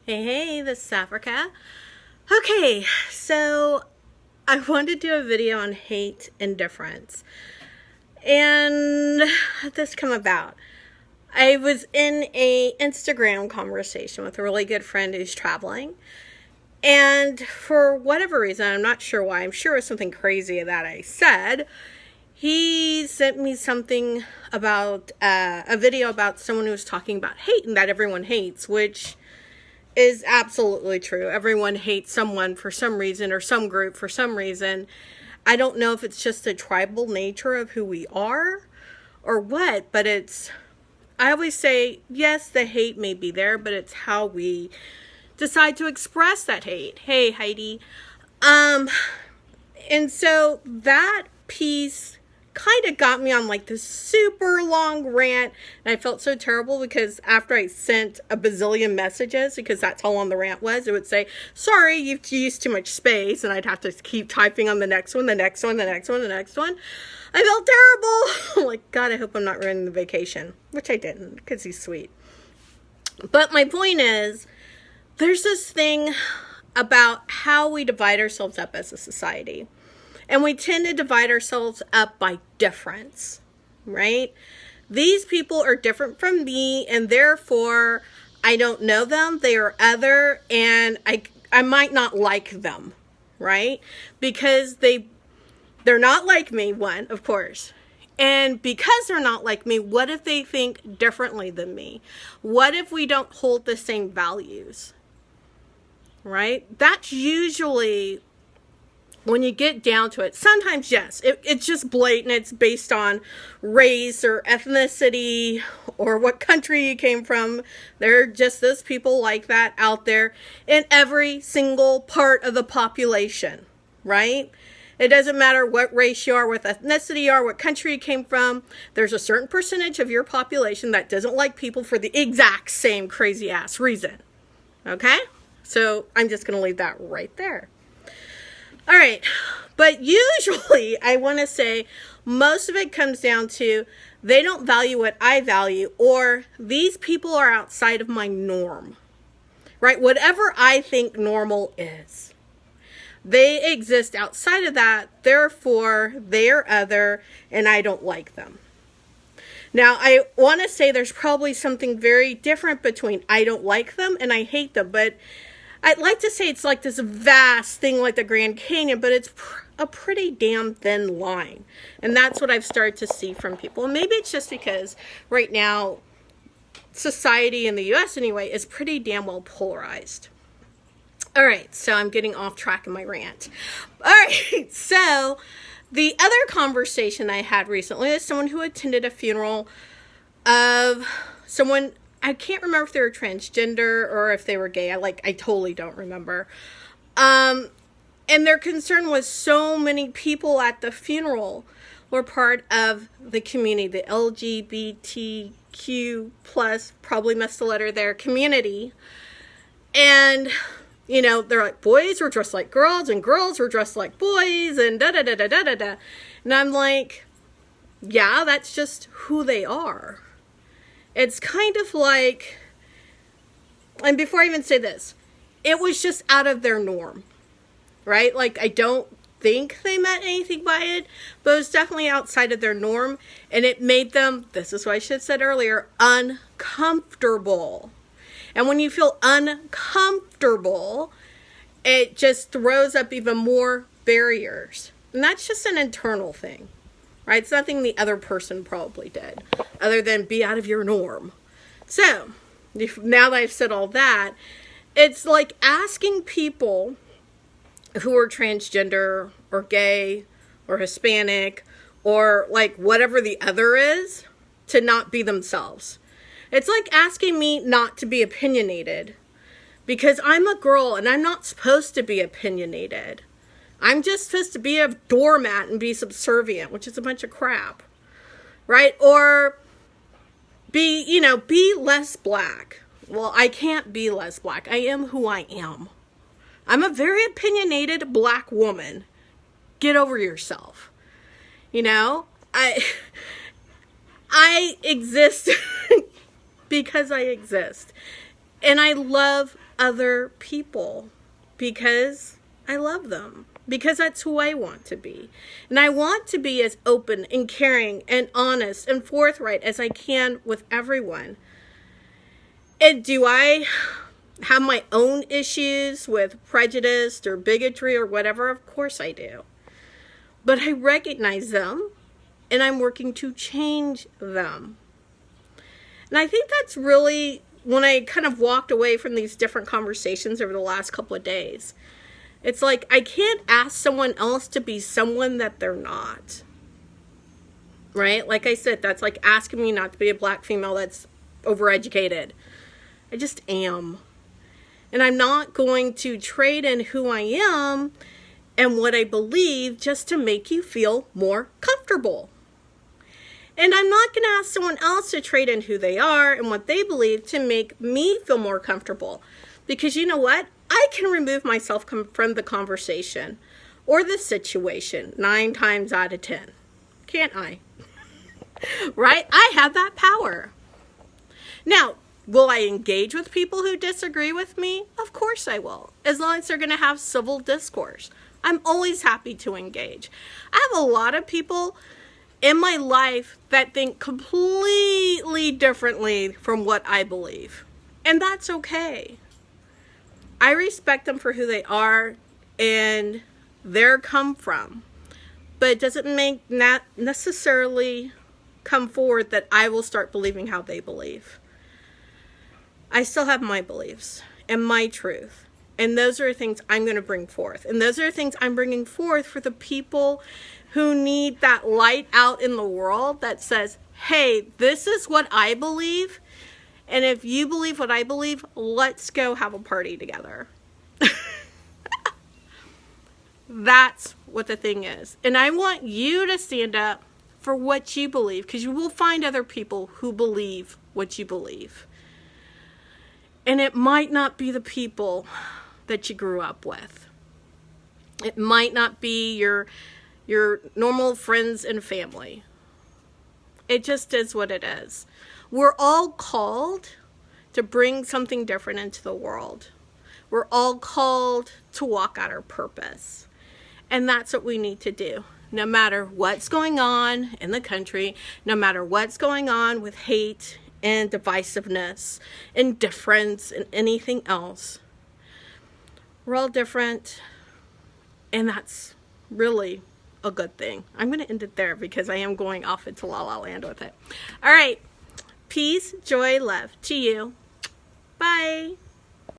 Hey, this is Africa. Okay, so I wanted to do a video on hate and difference. And how'd this come about? I was in a Instagram conversation with a really good friend who's traveling. And for whatever reason, I'm not sure why, I'm sure it was something crazy that I said, he sent me something about a video about someone who was talking about hate and that everyone hates, which is absolutely true. Everyone hates someone for some reason or some group for some reason. I don't know if it's just the tribal nature of who we are or what, but I always say, yes, the hate may be there, but it's how we decide to express that hate. Hey, Heidi. And so that piece kind of got me on like this super long rant, and I felt so terrible because after I sent a bazillion messages, because that's how long the rant was, it would say, sorry, you've used too much space, and I'd have to keep typing on the next one, the next one, the next one, the next one. I felt terrible. I'm like, God, I hope I'm not ruining the vacation, which I didn't, because he's sweet. But my point is, there's this thing about how we divide ourselves up as a society. And we tend to divide ourselves up by difference, right? These people are different from me, and therefore I don't know them. They are other, and I might not like them, right? Because they're not like me, one, of course. And because they're not like me, what if they think differently than me? What if we don't hold the same values, right? That's usually, when you get down to it, sometimes, yes, it's just blatant. It's based on race or ethnicity or what country you came from. There are just those people like that out there in every single part of the population, right? It doesn't matter what race you are, what ethnicity you are, what country you came from. There's a certain percentage of your population that doesn't like people for the exact same crazy ass reason. Okay? So I'm just going to leave that right there. All right, but usually I want to say most of it comes down to they don't value what I value, or these people are outside of my norm, right? Whatever I think normal is, they exist outside of that, therefore they are other, and I don't like them. Now, I want to say there's probably something very different between I don't like them and I hate them, but I'd like to say it's like this vast thing like the Grand Canyon, but it's a pretty damn thin line. And that's what I've started to see from people. And maybe it's just because right now, society in the U.S. anyway is pretty damn well polarized. All right, so I'm getting off track in my rant. All right, so the other conversation I had recently is someone who attended a funeral of someone, I can't remember if they were transgender or if they were gay. I totally don't remember. And their concern was so many people at the funeral were part of the community, the LGBTQ plus, probably missed the letter there, community. And, you know, they're like, boys were dressed like girls and girls were dressed like boys and da-da-da-da-da-da-da. And I'm like, yeah, that's just who they are. It's kind of like, and before I even say this, it was just out of their norm, right? Like, I don't think they meant anything by it, but it was definitely outside of their norm, and it made them, this is what I should have said earlier, uncomfortable. And when you feel uncomfortable, it just throws up even more barriers. And that's just an internal thing. Right? It's nothing the other person probably did, other than be out of your norm. So, now that I've said all that, it's like asking people who are transgender or gay or Hispanic or like whatever the other is to not be themselves. It's like asking me not to be opinionated because I'm a girl and I'm not supposed to be opinionated. I'm just supposed to be a doormat and be subservient, which is a bunch of crap, right? Or be less black. Well, I can't be less black. I am who I am. I'm a very opinionated black woman. Get over yourself. You know, I exist because I exist. And I love other people because I love them. Because that's who I want to be. And I want to be as open and caring and honest and forthright as I can with everyone. And do I have my own issues with prejudice or bigotry or whatever? Of course I do. But I recognize them and I'm working to change them. And I think that's really when I kind of walked away from these different conversations over the last couple of days. It's like I can't ask someone else to be someone that they're not. Right? Like I said, that's like asking me not to be a black female that's overeducated. I just am. And I'm not going to trade in who I am and what I believe just to make you feel more comfortable. And I'm not going to ask someone else to trade in who they are and what they believe to make me feel more comfortable. Because you know what? I can remove myself from the conversation or the situation 9 times out of 10. Can't I? Right? I have that power. Now, will I engage with people who disagree with me? Of course I will. As long as they're going to have civil discourse. I'm always happy to engage. I have a lot of people in my life that think completely differently from what I believe. And that's okay. I respect them for who they are and their come from. But it doesn't make not necessarily come forward that I will start believing how they believe. I still have my beliefs and my truth. And those are things I'm going to bring forth. And those are things I'm bringing forth for the people who need that light out in the world that says, hey, this is what I believe. And if you believe what I believe, let's go have a party together. That's what the thing is. And I want you to stand up for what you believe, because you will find other people who believe what you believe. And it might not be the people that you grew up with. It might not be your normal friends and family. It just is what it is. We're all called to bring something different into the world. We're all called to walk out our purpose. And that's what we need to do. No matter what's going on in the country, no matter what's going on with hate and divisiveness, indifference, and anything else. We're all different. And that's really a good thing. I'm going to end it there because I am going off into La La Land with it. All right. Peace, joy, love to you. Bye.